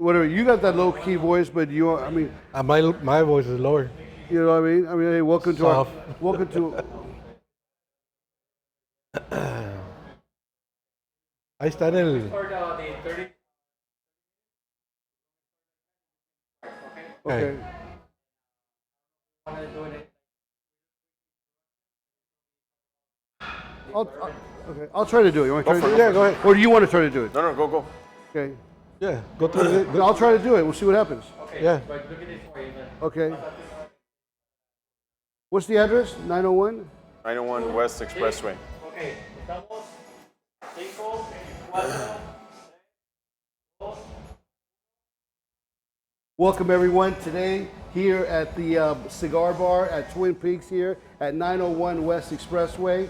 whatever. You got that low key voice, but I mean, My voice is lower. you know what I mean? I mean, hey, welcome to Soft. welcome to. Ahí está en el. Okay. Okay, I'll try to do it. You want to try to do it? Yeah, go ahead. Or do you want to try to do it? No, go. Okay. Yeah, go through it. I'll try to do it. We'll see what happens. Yeah. Okay. What's the address? 901? 901 West Expressway. Okay, estamos 5, 4, Welcome everyone today here at the cigar bar at Twin Peaks here at 901 West Expressway.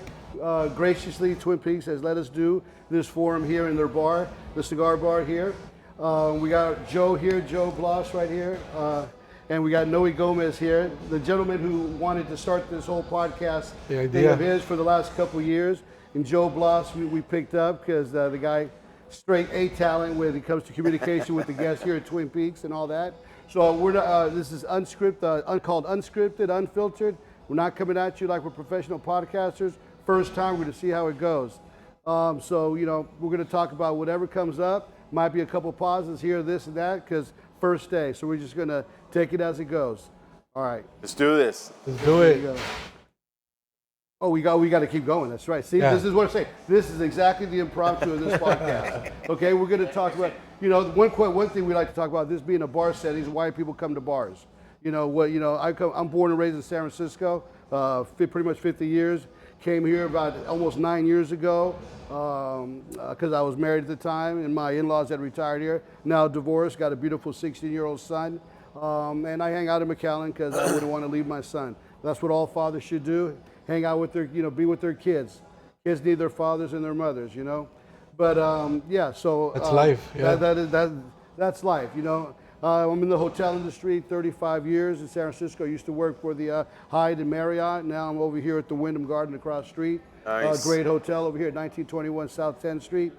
Graciously, Twin Peaks has let us do this forum here in their bar, the cigar bar here. We got Joe here, Joe Blaz right here, and we got Noe Gomez here, the gentleman who wanted to start this whole podcast thing of his for the last couple years. And Joe Blaz we picked up because the guy straight A talent when it comes to communication with the guests here at Twin Peaks and all that. So this is unscripted, called Unscripted, Unfiltered. We're not coming at you like we're professional podcasters. First time, we're going to see how it goes. So, you know, we're going to talk about whatever comes up. Might be a couple pauses here, this and that, because first day. So we're just going to take it as it goes. All right. Let's do this. Let's do it. Oh, we got to keep going. That's right. See, This is what I'm saying. This is exactly the impromptu of this podcast. Okay, we're going to talk about, you know, one thing we like to talk about, this being a bar setting, is why people come to bars. You know what? You know, I'm born and raised in San Francisco, pretty much 50 years. Came here about almost 9 years ago because I was married at the time, and my in-laws had retired here. Now divorced, got a beautiful 16-year-old son, and I hang out in McAllen because I wouldn't want to leave my son. That's what all fathers should do. Hang out with their, you know, be with their kids. Kids need their fathers and their mothers, you know. But yeah, so that's life. Yeah. That's life, you know. I'm in the hotel industry, 35 years in San Francisco. I used to work for the Hyatt and Marriott. Now I'm over here at the Wyndham Garden across the street. Nice. Great hotel over here at 1921 South 10th Street.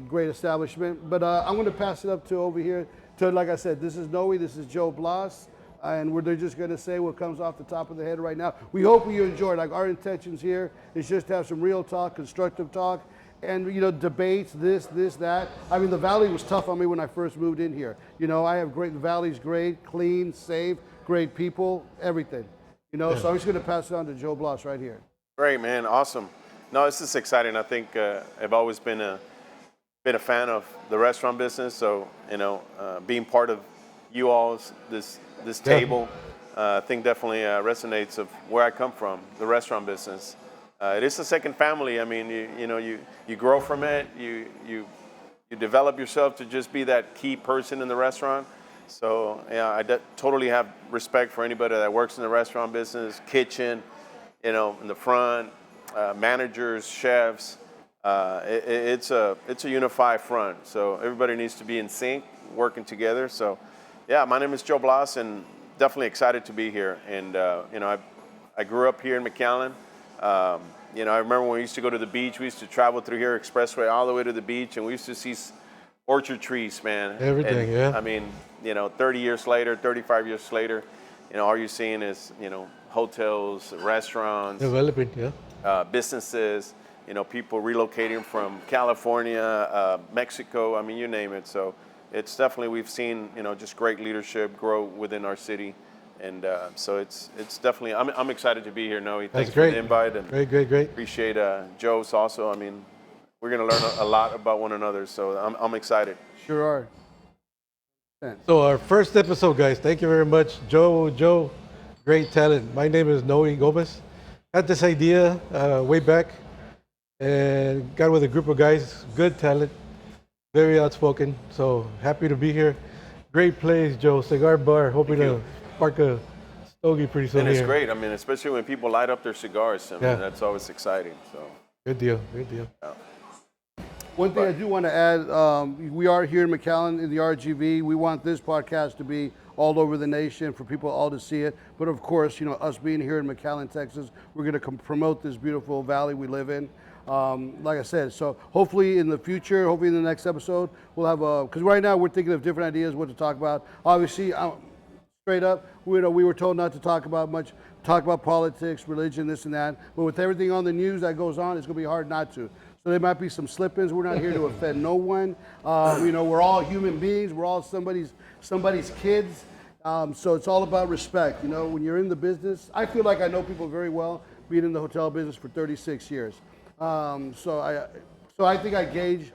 Great establishment. But I'm going to pass it up to over here to, like I said, this is Noe, this is Joe Blaz. And they're just going to say what comes off the top of the head right now. We hope you enjoy it. Like, our intentions here is just to have some real talk, constructive talk, and, you know, debates, this, that. I mean, the Valley was tough on me when I first moved in here. You know, I have the Valley's great, clean, safe, great people, everything. You know, so I'm just going to pass it on to Joe Blaz right here. Great, man. Awesome. No, this is exciting. I think I've always been a fan of the restaurant business. So, you know, being part of you all's this table, I think definitely resonates of where I come from, the restaurant business. It is a second family. I mean, you grow from it. You develop yourself to just be that key person in the restaurant. So yeah, I totally have respect for anybody that works in the restaurant business, kitchen, you know, in the front, managers, chefs. It's a unified front. So everybody needs to be in sync, working together. So yeah, my name is Joe Blaz, and definitely excited to be here. And you know, I grew up here in McAllen. You know, I remember when we used to go to the beach, we used to travel through here, Expressway, all the way to the beach, and we used to see orchard trees, man. Everything, and, I mean, you know, 30 years later, 35 years later, you know, all you're seeing is, you know, hotels, restaurants. Developing, yeah. Businesses, you know, people relocating from California, Mexico, I mean, you name it. So it's definitely, we've seen, you know, just great leadership grow within our city. And so it's definitely, I'm excited to be here, Noe. Thanks for the invite. And Great. Appreciate Joe's also. I mean, we're going to learn a lot about one another, so I'm excited. Sure are. So our first episode, guys. Thank you very much, Joe, great talent. My name is Noe Gomez. Had this idea way back, and got with a group of guys. Good talent, very outspoken. So happy to be here. Great place, Joe. Cigar bar. Hoping to spark a stogie pretty soon. And it's here. great. I mean, especially when people light up their cigars. I mean, that's always exciting. So good deal. Yeah. One thing I do want to add, we are here in McAllen in the RGV. We want this podcast to be all over the nation for people all to see it. But of course, you know, us being here in McAllen, Texas, we're going to promote this beautiful valley we live in. Like I said, so hopefully in the future, hopefully in the next episode, we'll have because right now we're thinking of different ideas what to talk about. Obviously, straight up, we were told not to talk about politics, religion, this and that. But with everything on the news that goes on, it's going to be hard not to. So there might be some slip-ins. We're not here to offend no one. We're all human beings. We're all somebody's kids. So it's all about respect. When you're in the business, I feel like I know people very well, being in the hotel business for 36 years. So I think I gauge,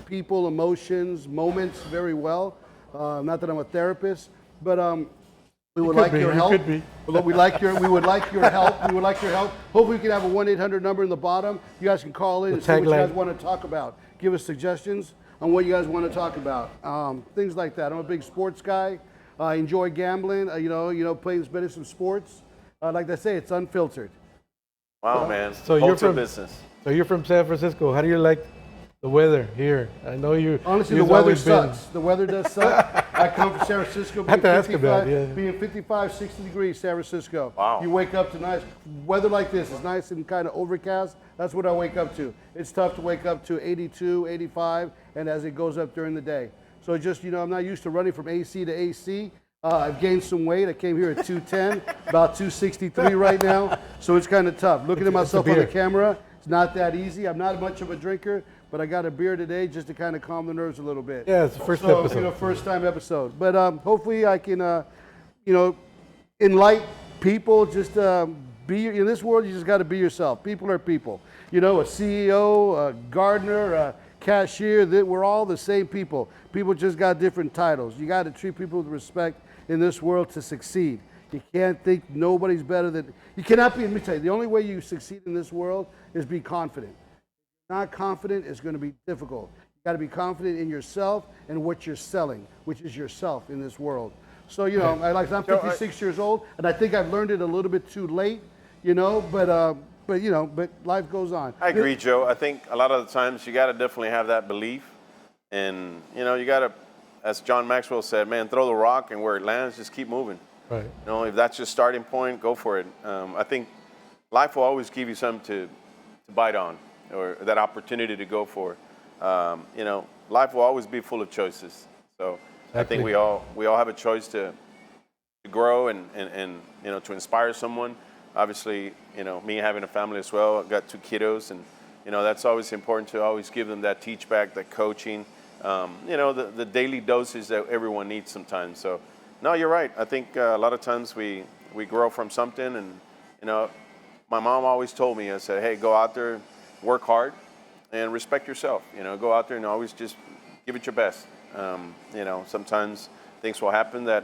people, emotions, moments very well. Not that I'm a therapist, but we would like your help. We would like your help. We would like your help. Hopefully, we can have a 1-800 number in the bottom. You guys can call in and see what you guys want to talk about. Give us suggestions on what you guys want to talk about. Things like that. I'm a big sports guy. I enjoy gambling. Playing some sports. Like I say, it's unfiltered. Wow, man. So you're from business. So you're from San Francisco. How do you like the weather here? I know you. Honestly, the weather sucks. The weather does suck. I come from San Francisco, being 55, 60 degrees, San Francisco. Wow. You wake up to nice weather like this. It's nice and kind of overcast. That's what I wake up to. It's tough to wake up to 82, 85, and as it goes up during the day. So just, I'm not used to running from AC to AC. I've gained some weight. I came here at 210, about 263 right now. So it's kind of tough. Looking at myself on the camera, it's not that easy. I'm not much of a drinker, but I got a beer today just to kind of calm the nerves a little bit. Yeah, it's the first episode. First time episode. But hopefully I can, enlighten people. Just be in this world. You just got to be yourself. People are people. A CEO, a gardener, a cashier. We're all the same people. People just got different titles. You got to treat people with respect in this world to succeed. You can't think nobody's better than. You cannot be. Let me tell you, the only way you succeed in this world is be confident. Not confident is going to be difficult. You got to be confident in yourself and what you're selling, which is yourself in this world. So I'm 56 years old, and I think I've learned it a little bit too late, but life goes on. I agree, Joe. I think a lot of the times you got to definitely have that belief, and you got to, as John Maxwell said, man, throw the rock, and where it lands, just keep moving. Right. If that's your starting point, go for it. I think life will always give you something to bite on, or that opportunity to go for. Life will always be full of choices. So exactly. I think we all have a choice to grow and to inspire someone. Obviously, me having a family as well, I've got 2 kiddos, and that's always important to always give them that teach back, that coaching, the daily doses that everyone needs sometimes. So no, you're right. I think a lot of times we grow from something, and my mom always told me, I said, hey, go out there, work hard, and respect yourself. Go out there and always just give it your best. Sometimes things will happen that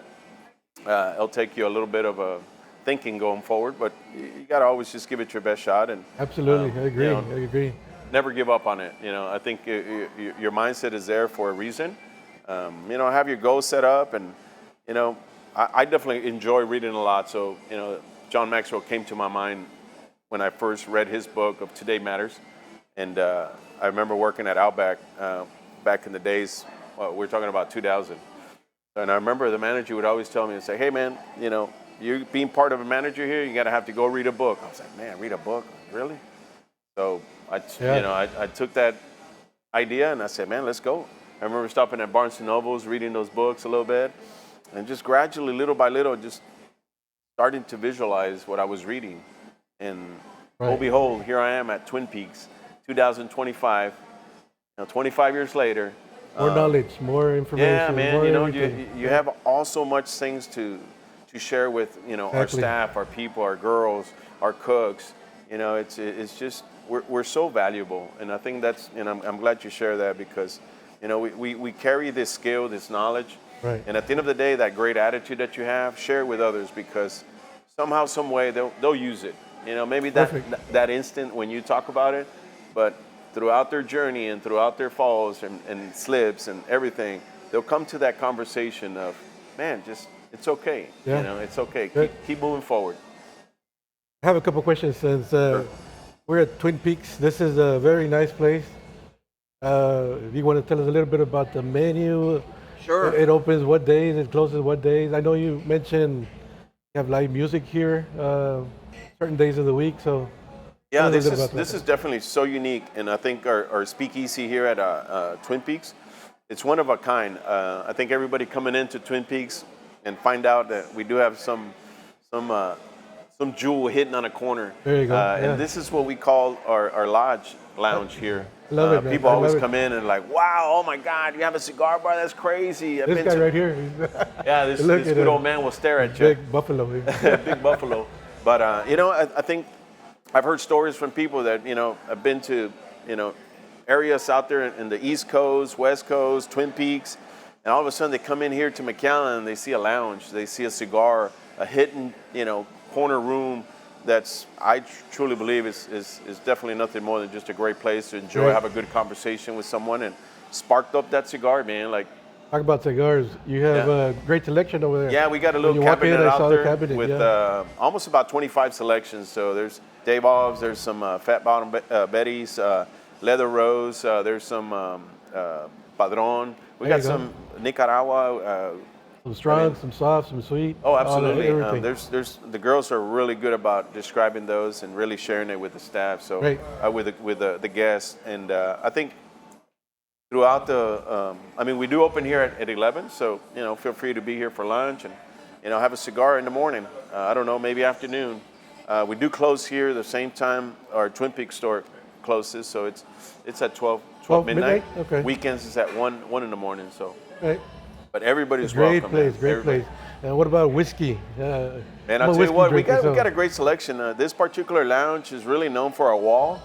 it'll take you a little bit of a thinking going forward, but you got to always just give it your best shot. And absolutely, I agree. I agree. Never give up on it. I think your mindset is there for a reason. Have your goals set up, and I definitely enjoy reading a lot. So John Maxwell came to my mind when I first read his book of Today Matters, and I remember working at Outback back in the days. We're talking about 2000, and I remember the manager would always tell me and say, "Hey, man, you're being part of a manager here. You gotta have to go read a book." I was like, "Man, read a book? Really?" So I took that idea and I said, "Man, let's go." I remember stopping at Barnes & Noble's, reading those books a little bit, and just gradually, little by little, just starting to visualize what I was reading. And lo and behold, here I am at Twin Peaks, 2025. 25 years later. More knowledge, more information. Yeah, man. More you have also much things to share with our staff, our people, our girls, our cooks. It's just we're so valuable, and I think that's I'm glad you share that, because we carry this skill, this knowledge, right. And at the end of the day, that great attitude that you have, share it with others, because somehow, some way they'll use it. Maybe that instant when you talk about it, but throughout their journey and throughout their falls and slips and everything, they'll come to that conversation of, man, just it's okay. Yeah. It's okay. Keep moving forward. I have a couple questions since we're at Twin Peaks. This is a very nice place. If you want to tell us a little bit about the menu. Sure. It opens what days, it closes what days. I know you mentioned you have live music here certain days of the week. So Yeah, Tell us a this little bit is about this that. is definitely so unique, and I think our speakeasy here at Twin Peaks, it's one of a kind. I think everybody coming into Twin Peaks and find out that we do have some some jewel hidden on a corner. There you go, yeah. And this is what we call our lodge lounge here. I love it, man. People I always love it. come in and like, wow, oh my God, you have a cigar bar? That's crazy. This guy right here. He's Yeah, this Look at good him. old man will stare at you. Big buffalo. Big buffalo. But you know, I think I've heard stories from people that have been to areas out there in the East Coast, West Coast, Twin Peaks, and all of a sudden they come in here to McAllen and they see a lounge, they see a cigar, a hidden corner room. I truly believe is definitely nothing more than just a great place to enjoy, Right. have a good conversation with someone, and sparked up that cigar, man. Like. Talk about cigars. You have a great selection over there. Yeah, we got a When little you walk in, cabinet I saw out the there cabinet, with yeah. almost about 25 selections. So there's Dave Ovs, there's some Fat Bottom Betty's, Leather Rose, there's some Padron. We There got you go. some Nicaragua. Some strong, some soft, some sweet. Oh, all that, absolutely. everything. There's the girls are really good about describing those and really sharing it with the staff. So Right. with the guests, and I think throughout the, we do open here at 11. So feel free to be here for lunch and have a cigar in the morning. I don't know, maybe afternoon. We do close here the same time our Twin Peaks store closes. So it's at 12 midnight. Okay. Weekends is at 1 in the morning. So. Right. But everybody's Great welcome. place, man. great Everybody. place. And what about whiskey? Man, I'm I'll a tell you whiskey what, we drinker, so- got a great selection. This particular lounge is really known for our wall.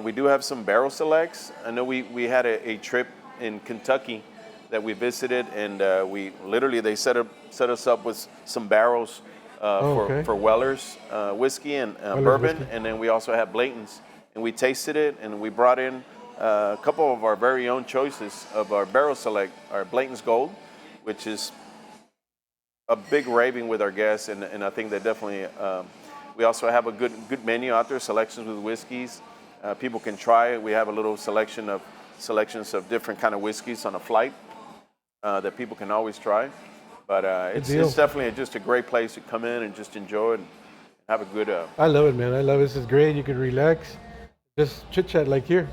We do have some barrel selects. I know we had a trip in Kentucky that we visited, and they set us up with some barrels okay. for Weller's whiskey and Weller's bourbon, whiskey. and then we also had Blayton's, and we tasted it, and we brought in a couple of our very own choices of our barrel select, our Blayton's Gold, which is a big raving with our guests, and I think that definitely. We also have a good menu out there, selections with whiskeys. People can try it. We have a little selections of different kind of whiskeys on a flight that people can always try. But it's definitely just a great place to come in and just enjoy it and have a good. I love it, man. I love it. This is great. You can relax, just chit chat like here.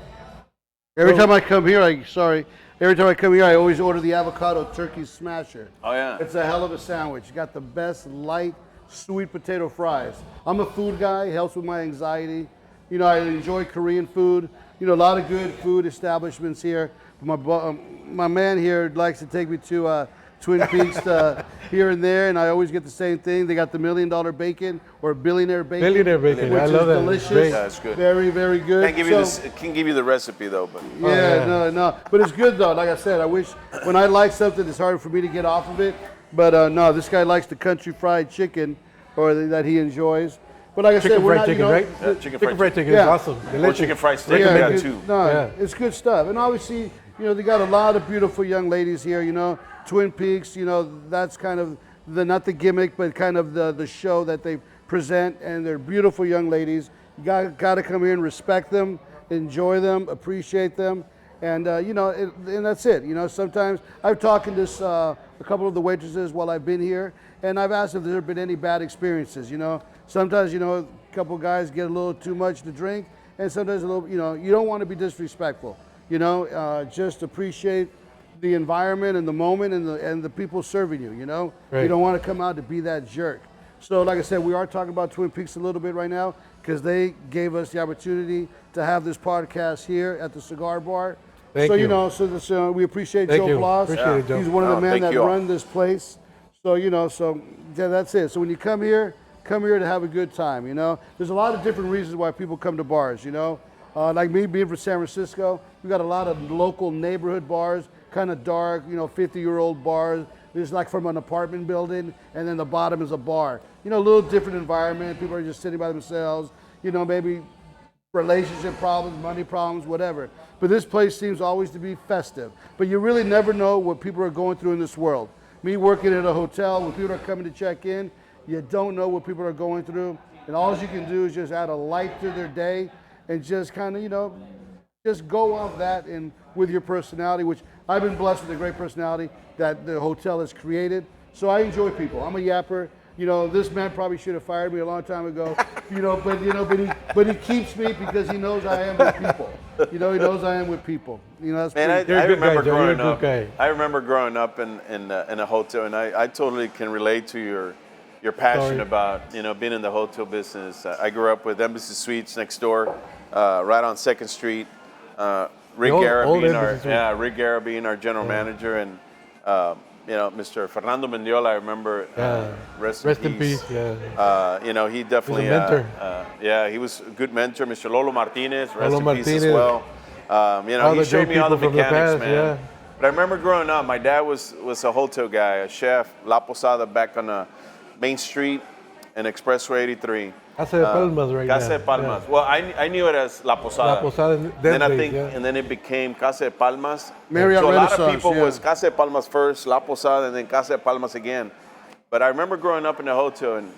Every time I come here, I always order the avocado turkey smasher. Oh yeah. It's a hell of a sandwich. You got the best light sweet potato fries. I'm a food guy. It helps with my anxiety. I enjoy Korean food. A lot of good food establishments here. My man here likes to take me to Twin Peaks here and there, and I always get the same thing. They got the $1 million bacon or billionaire bacon. Billionaire bacon. Which I love is that. delicious. Great. Yeah, it's good. Very, very good. Can't give you the recipe though, but. Yeah, yeah. no. But it's good though. Like I said, I wish when I like something, it's hard for me to get off of it. But no, this guy likes the country fried chicken, or that he enjoys. But like I said, we're fried not, chicken, right? Yeah, Chicken fried chicken Yeah. is awesome. Or Delicious. chicken fried steak, yeah, we got good- two. No, Yeah. it's good stuff. And obviously, they got a lot of beautiful young ladies here. Twin Peaks. That's kind of not the gimmick, but kind of the show that they present. And they're beautiful young ladies. You got to come here and respect them, enjoy them, appreciate them. And and that's it. Sometimes I've talked to a couple of the waitresses while I've been here, and I've asked if there have been any bad experiences. Sometimes a couple guys get a little too much to drink, and sometimes a little. You don't want to be disrespectful. Just appreciate the environment and the moment and the people serving you. Right. You don't want to come out to be that jerk. So, like I said, we are talking about Twin Peaks a little bit right now because they gave us the opportunity to have this podcast here at the Cigar Bar. Thank so you. we appreciate Thank Joe you. Blaz. Appreciate it, Joe. He's one of the No, men thank that you all. run this place. So yeah, that's it. So when you come here to have a good time. There's a lot of different reasons why people come to bars. Like me being from San Francisco, we got a lot of local neighborhood bars, kind of dark, 50-year-old bars. It's like from an apartment building, and then the bottom is a bar. A little different environment. People are just sitting by themselves. Maybe relationship problems, money problems, whatever. But this place seems always to be festive. But you really never know what people are going through in this world. Me working at a hotel, when people are coming to check in, you don't know what people are going through. And all you can do is just add a light to their day and just kind of, just go off that and with your personality, which I've been blessed with a great personality that the hotel has created. So I enjoy people. I'm a yapper. this man probably should have fired me a long time ago. But he keeps me because he knows I am with people. He knows I am with people. That's Man, I pretty, remember Joe. You're a growing good up. guy. I remember growing up in a hotel, and I totally can relate to your passion Sorry. about being in the hotel business. I grew up with Embassy Suites next door, right on 2nd Street. Rick old Guerra Embassy Rick Guerra being our general manager, and Mr. Fernando Mendiola. I remember. Rest in peace. Yeah. He definitely. He was a mentor. He was a good mentor. Mr. Lolo Martinez. Rest Lolo in peace Martinez. as well. All He the showed great me all the people from the mechanics, past, man. yeah. But I remember growing up, my dad was a hotel guy, a chef, La Posada back on Main Street and Expressway 83. Casa de Palmas right now. Casa de Palmas. Yeah. Well, I knew it as La Posada. La Posada, Then I days, think, yeah. and then it became Casa de Palmas. Marriott so a lot of Renaissance, people yeah. was Casa de Palmas first, La Posada, and then Casa de Palmas again. But I remember growing up in the hotel, and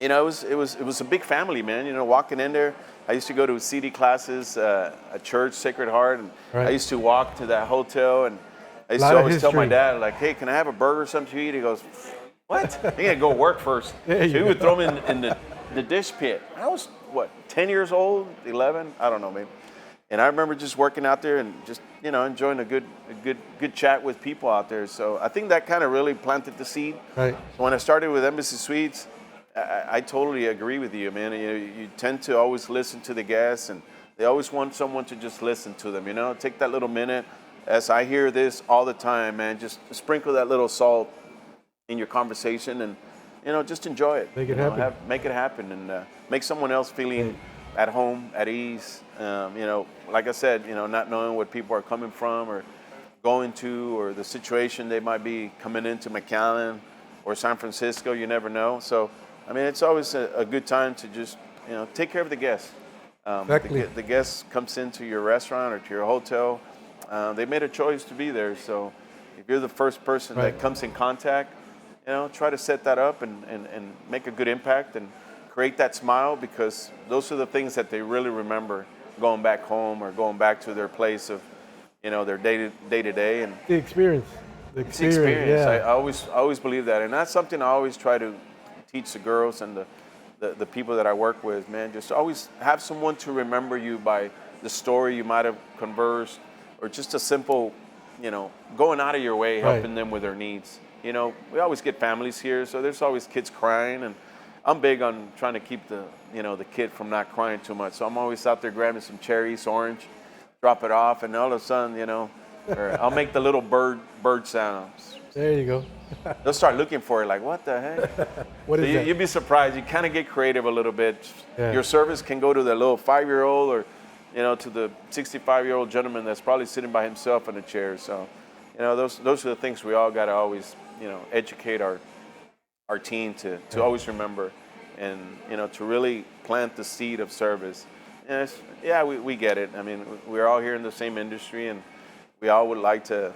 it was a big family, man. Walking in there, I used to go to CD classes at church, Sacred Heart, and Right. I used to walk to that hotel, and I used Lot to of always tell my history. dad, like, "Hey, can I have a burger or something to eat?" He goes, "What? You gotta go work first." There So you he would go. throw me in the dish pit. I was 10 years old, 11, I don't know, maybe. And I remember just working out there and just enjoying a good chat with people out there. So I think that kind of really planted the seed. Right. So when I started with Embassy Suites, I totally agree with you, man. You tend to always listen to the guests, and they always want someone to just listen to them. Take that little minute. As I hear this all the time, man, just sprinkle that little salt in your conversation, and just enjoy it. Make it happen. Make it happen, and make someone else feeling at home, at ease. Like I said, not knowing what people are coming from or going to, or the situation they might be coming into McAllen or San Francisco. You never know. So, it's always a good time to just take care of the guests. Exactly. The guest comes into your restaurant or to your hotel. They made a choice to be there. So if you're the first person Right. that comes in contact, try to set that up and make a good impact and create that smile, because those are the things that they really remember going back home or going back to their place of, their day to day. And The experience. it's the experience. Yeah. I always believe that, and that's something I always try to teach the girls and the people that I work with. Man, just always have someone to remember you by the story you might have conversed, or just a simple, going out of your way, helping them with their needs. We always get families here, so there's always kids crying, and I'm big on trying to keep the kid from not crying too much. So I'm always out there grabbing some cherries, orange, drop it off, and all of a sudden, or I'll make the little bird sounds. There you go. They'll start looking for it, like, what the heck? What So is that? you'd be surprised. You kind of get creative a little bit. Yeah. Your service can go to the little 5-year-old, or to the 65-year-old gentleman that's probably sitting by himself in a chair. So, those are the things we all got to always, educate our team to always remember, and to really plant the seed of service. And we get it. We're all here in the same industry, and we all would like to,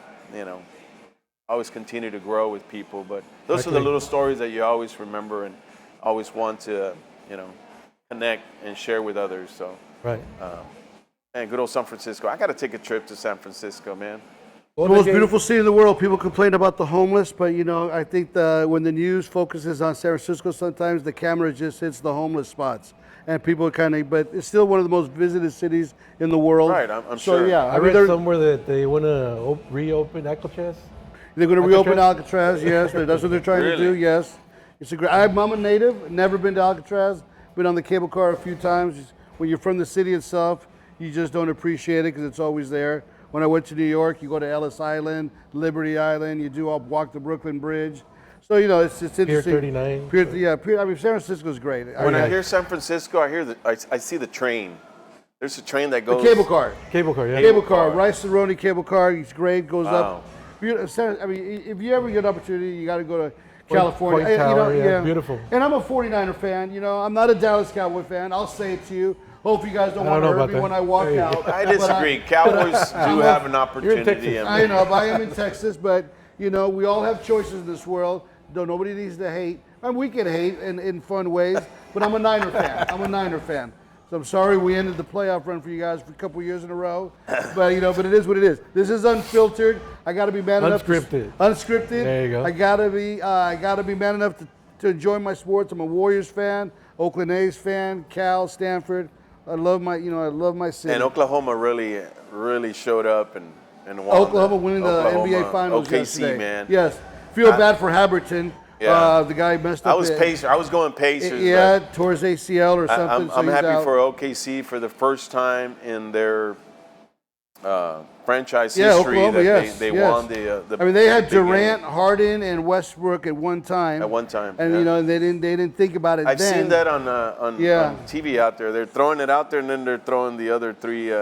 always continue to grow with people. But those are the little stories that you always remember and always want to, connect and share with others. So, Right. man, good old San Francisco. I got to take a trip to San Francisco, man. The most beautiful city in the world. People complain about the homeless, but I think when the news focuses on San Francisco, sometimes the camera just hits the homeless spots, and people but it's still one of the most visited cities in the world. Right, I'm so, sure. Yeah, I read somewhere that they want to reopen Alcatraz. they're going to reopen Alcatraz. Yes, that's what they're trying to do. Really? Yes, it's a great. I'm a native. Never been to Alcatraz. Been on the cable car a few times. When you're from the city itself, you just don't appreciate it because it's always there. When I went to New York, you go to Ellis Island, Liberty Island. You walk the Brooklyn Bridge. So it's interesting. Pier 39. San Francisco's great. When I hear San Francisco, I see the train. There's a train that the goes. cable car. Cable car, yeah. Cable car, Rice Cerrone cable car. It's great. Goes Wow. up. If you ever get an opportunity, you got to go to California. Point Tower, yeah, beautiful. And I'm a 49er fan. I'm not a Dallas Cowboy fan. I'll say it to you. Hope you guys don't I want don't to know hurt me about when that. I walk There you out. go. I disagree. Cowboys do have an opportunity. Texas. I know, but I am in Texas. But we all have choices in this world. Though nobody needs to hate. We can hate in fun ways. But I'm a Niner fan. So I'm sorry we ended the playoff run for you guys for a couple years in a row. But but it is what it is. This is unfiltered. I got to be man enough. Unscripted. Unscripted. There you go. I gotta be man enough to enjoy my sports. I'm a Warriors fan, Oakland A's fan, Cal, Stanford. I love my city. And Oklahoma really showed up and won. Oklahoma winning the NBA Finals OKC, yesterday. man. Yes. Feel bad for Haberton. Yeah. The guy messed up. I was going Pacers. Yeah, tore his ACL or something. I'm happy for OKC for the first time in their franchise history Oklahoma, that they won the. I mean, they had the big Durant, game. Harden, and Westbrook at one time. At one time, and yeah. they didn't think about it. I've then. seen that on TV out there. They're throwing it out there, and then they're throwing the other three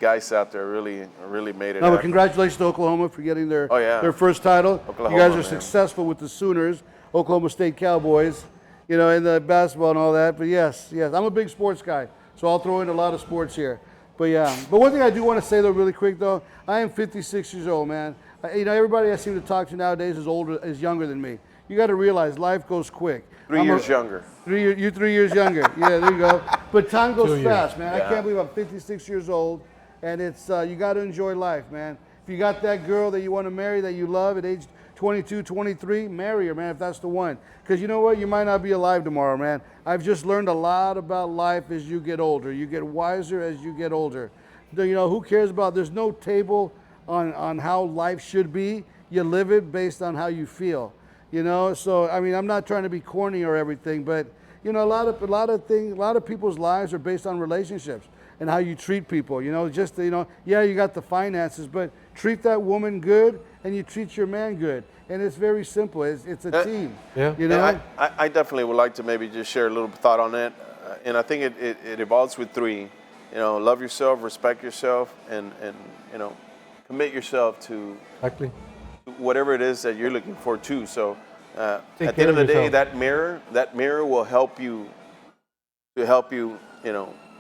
guys out there. Really made it. No, but happen. congratulations to Oklahoma for getting their first title. Oklahoma, you guys are man. successful with the Sooners, Oklahoma State Cowboys, in the basketball and all that. But yes, I'm a big sports guy, so I'll throw in a lot of sports here. But but one thing I do want to say though, really quick though, I am 56 years old, man. Everybody I seem to talk to nowadays is younger than me. You got to realize life goes quick. 3 years younger. You're 3 years younger. Yeah, there you go. But time goes 2 years. fast, man. Yeah. I can't believe I'm 56 years old, and it's you got to enjoy life, man. If you got that girl that you want to marry, that you love at age 22, 23, marry her, man, if that's the one. Because you know what? You might not be alive tomorrow, man. I've just learned a lot about life as you get older. You get wiser as you get older. Who cares about, there's no table on how life should be. You live it based on how you feel. So I mean, I'm not trying to be corny or everything, but a lot of people's lives are based on relationships and how you treat people. You got the finances, but treat that woman good and you treat your man good. And it's very simple. It's a team. Yeah. I definitely would like to maybe just share a little thought on that. And I think it evolves with three. Love yourself, respect yourself, and commit yourself to Exactly. whatever it is that you're looking for too. So at Take the end of care the of day, yourself. that mirror will help you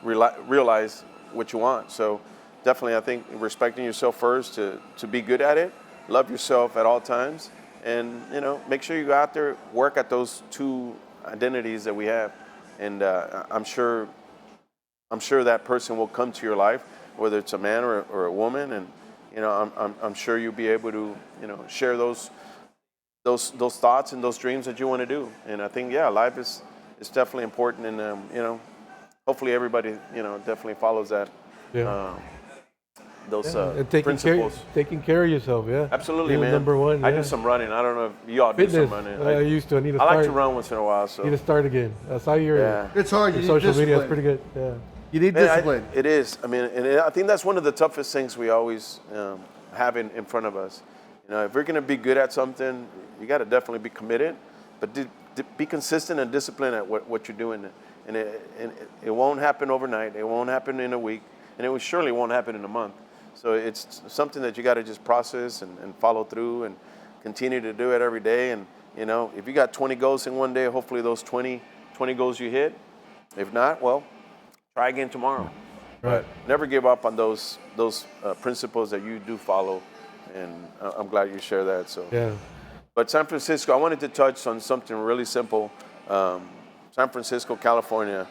realize what you want. So definitely, I think respecting yourself first to be good at it. Love yourself at all times, and make sure you go out there, work at those two identities that we have, and I'm sure that person will come to your life, whether it's a man or a woman, and I'm sure you'll be able to share those thoughts and those dreams that you want to do. And I think life is definitely important, and hopefully everybody definitely follows that. Yeah. Those And principles. taking care of yourself, yeah. Absolutely, Being man. Number one. I yeah. do some running. I don't know if you all do Fitness. some running. I used to. I need to I start. like to run once in a while. So Need to start again. I saw your, It's hard. You your need social media. It's discipline. pretty good. Yeah. You need Man, discipline. it is. I mean, and I think that's one of the toughest things we always have in front of us. If we're going to be good at something, you got to definitely be committed, but be consistent and disciplined at what you're doing. And it won't happen overnight. It won't happen in a week, and it surely won't happen in a month. So it's something that you got to just process and follow through and continue to do it every day. And if you got 20 goals in one day, hopefully those 20 goals you hit. If not, well, try again tomorrow. Right. But never give up on those principles that you do follow. And I'm glad you share that. So. Yeah. But San Francisco, I wanted to touch on something really simple. San Francisco, California.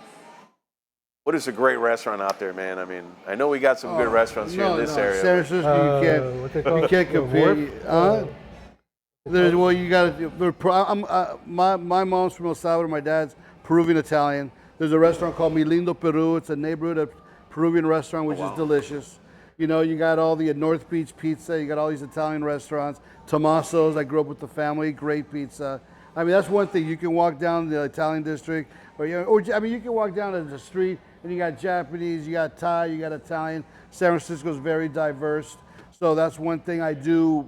What is a great restaurant out there, man? I mean, I know we got some good restaurants here in this area. San Francisco, you can't compare. You got to. My mom's from El Salvador. My dad's Peruvian Italian. There's a restaurant called Mi Lindo Peru. It's a neighborhood Peruvian restaurant, which is delicious. You got all the North Beach pizza. You got all these Italian restaurants. Tommaso's. I grew up with the family. Great pizza. I mean, that's one thing. You can walk down the Italian district, or you can walk down to the street and you got Japanese, you got Thai, you got Italian. San Francisco is very diverse, so that's one thing I do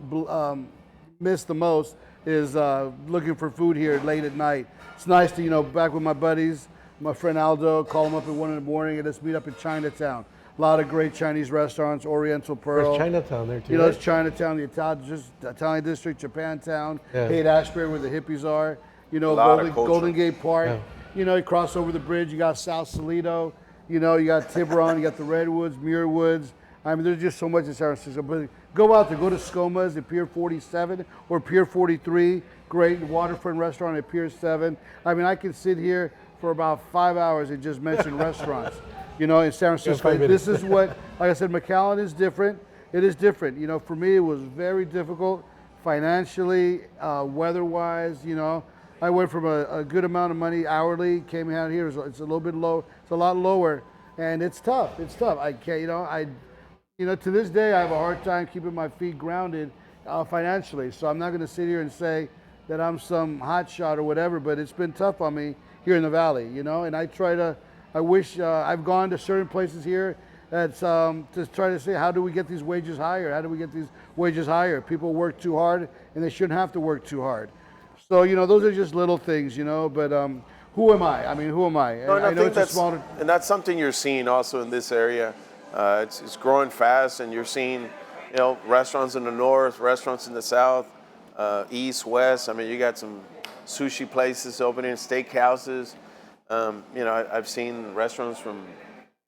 miss the most is looking for food here late at night. It's nice to back with my buddies, my friend Aldo, call him up at 1 in the morning and let's meet up in Chinatown. A lot of great Chinese restaurants, Oriental Pearl. There's Chinatown there too. It's Chinatown, the Italian district, Japantown, Yeah. Haight-Ashbury where the hippies are. lot of culture. Golden Gate Park. Yeah. You cross over the bridge, you got South Salito. You got Tiburon, you got the Redwoods, Muir Woods. I mean, there's just so much in San Francisco. But go out there, go to ScoMa's at Pier 47 or Pier 43. Great waterfront restaurant at Pier 7. I mean, I could sit here for about 5 hours and just mention restaurants. In San Francisco. This is what, like I said, McAllen is different. It is different. For me, it was very difficult financially, weather-wise. I I went from a good amount of money hourly, came out here. It's a little bit low. It's a lot lower, and it's tough. It's tough. I can't, to this day, I have a hard time keeping my feet grounded financially. So I'm not going to sit here and say that I'm some hot shot or whatever, but it's been tough on me here in the Valley, and I wish I've gone to certain places here that's to try to say, how do we get these wages higher? How do we get these wages higher? People work too hard, and they shouldn't have to work too hard. So, those are just little things, but who am I? I mean, who am I? No, and I know think and that's something you're seeing also in this area. It's growing fast, and you're seeing, restaurants in the north, restaurants in the south, east, west. I mean, you got some sushi places opening, steakhouses. I've seen restaurants from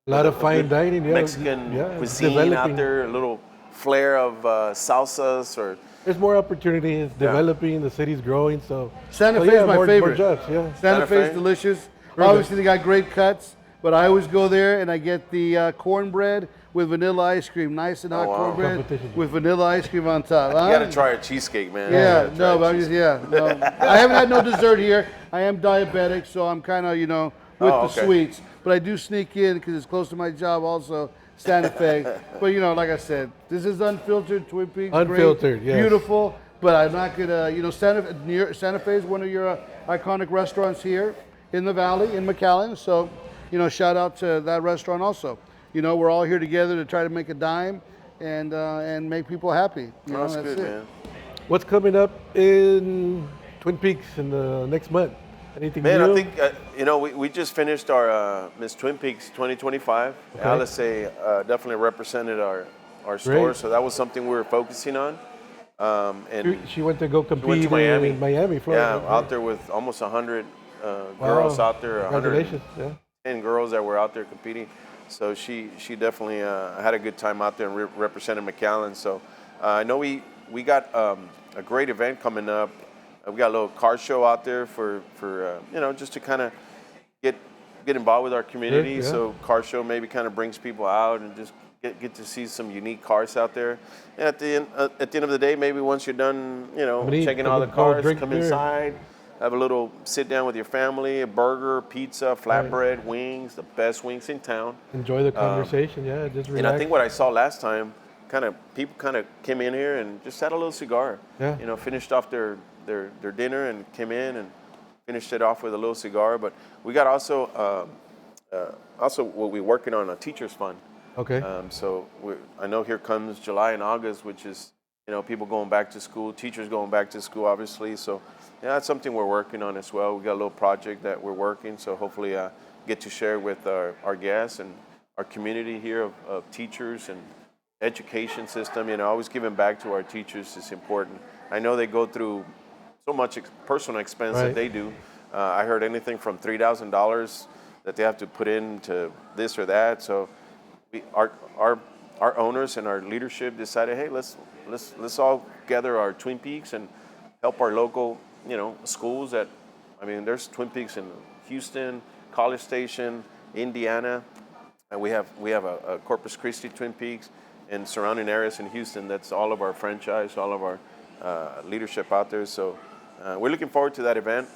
a lot of fine dining, Mexican cuisine out there, a little flair of salsas or. There's more opportunities developing. The city's growing, so Santa Fe is my favorite. More jobs, Santa Fe is delicious. Obviously, they got great cuts, but I always go there and I get the cornbread with vanilla ice cream, nice and hot cornbread with vanilla ice cream on top. You got to try a cheesecake, man. Yeah, no, but I haven't had no dessert here. I am diabetic, so I'm kind of with the sweets. But I do sneak in because it's close to my job also. Santa Fe, but like I said, this is unfiltered Twin Peaks. Unfiltered, great, beautiful. But I'm not gonna, Santa Fe is one of your iconic restaurants here in the Valley in McAllen. So, shout out to that restaurant also. We're all here together to try to make a dime and make people happy. That's good, man. What's coming up in Twin Peaks in the next month? Anything new? I think, we just finished our Miss Twin Peaks 2025. Okay. Alice definitely represented our store, so that was something we were focusing on. And she went to go compete in Miami, Florida. Yeah, out there with almost 100 girls out there. Congratulations. 10 girls that were out there competing. So she definitely had a good time out there and represented McAllen. So I know we got a great event coming up. We got a little car show out there for just to kind of get involved with our community. Yeah. So car show maybe kind of brings people out and just get to see some unique cars out there. And at the end of the day, maybe once you're done, checking all the cars, come inside, have a little sit down with your family, a burger, pizza, flatbread, wings, the best wings in town. Enjoy the conversation, just relax. And I think what I saw last time, people came in here and just had a little cigar. Yeah. Finished off their dinner and came in and finished it off with a little cigar. But we got also what we're working on, a teacher's fund. Okay. So I know here comes July and August, which is people going back to school, teachers going back to school, obviously. So that's something we're working on as well. We got a little project that we're working, so hopefully get to share with our guests and our community here of teachers and education system. Always giving back to our teachers is important. I know they go through so much personal expense that they do. I heard anything from $3,000 that they have to put into this or that. So our owners and our leadership decided, hey, let's all gather our Twin Peaks and help our local schools. There's Twin Peaks in Houston, College Station, Indiana, and we have a Corpus Christi Twin Peaks and surrounding areas in Houston. That's all of our franchise, all of our leadership out there. So we're looking forward to that event.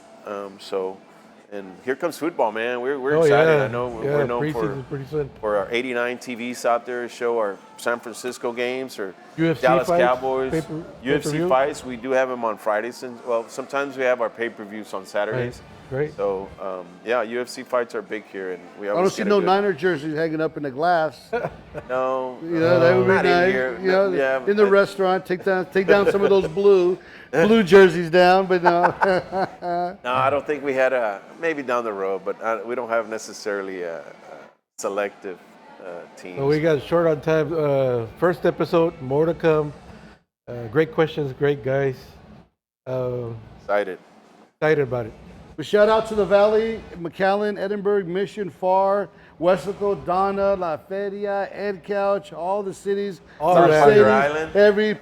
And here comes football, man. We're excited. Yeah. I know we're known for our 89 TVs out there, show our San Francisco games or UFC Dallas fights, Cowboys. UFC pay-per-view? fights, we do have them on Fridays. Sometimes we have our pay-per-views on Saturdays. Right. Great. So, UFC fights are big here. And we I don't see no Niner jerseys hanging up in the glass. No. That would be nice. Here. In the restaurant, take down some of those blue jerseys down, but no. No, I don't think we had maybe down the road, but we don't have necessarily a selective team. So we got short on time. First episode, more to come. Great questions, great guys. Excited about it. But shout out to the Valley, McAllen, Edinburgh, Mission, Far, Wesco, Donna, La Feria, Ed Couch, all the cities, South Padre Island.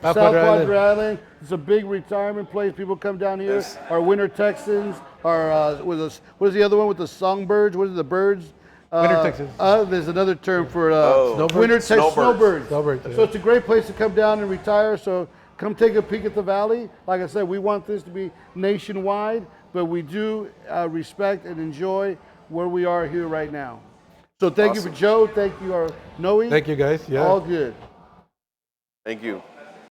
South Padre Island. It's a big retirement place. People come down here. Yes. Our Winter Texans, what is the other one with the songbirds? What are the birds? Winter Texans. There's another term for Snowbirds? Winter Texas snowbirds. Snowbirds, yeah. So it's a great place to come down and retire. So come take a peek at the Valley. Like I said, we want this to be nationwide. but we do respect and enjoy where we are here right now. So thank you for Joe. Thank you, Noe. Thank you, guys. Yeah. All good. Thank you.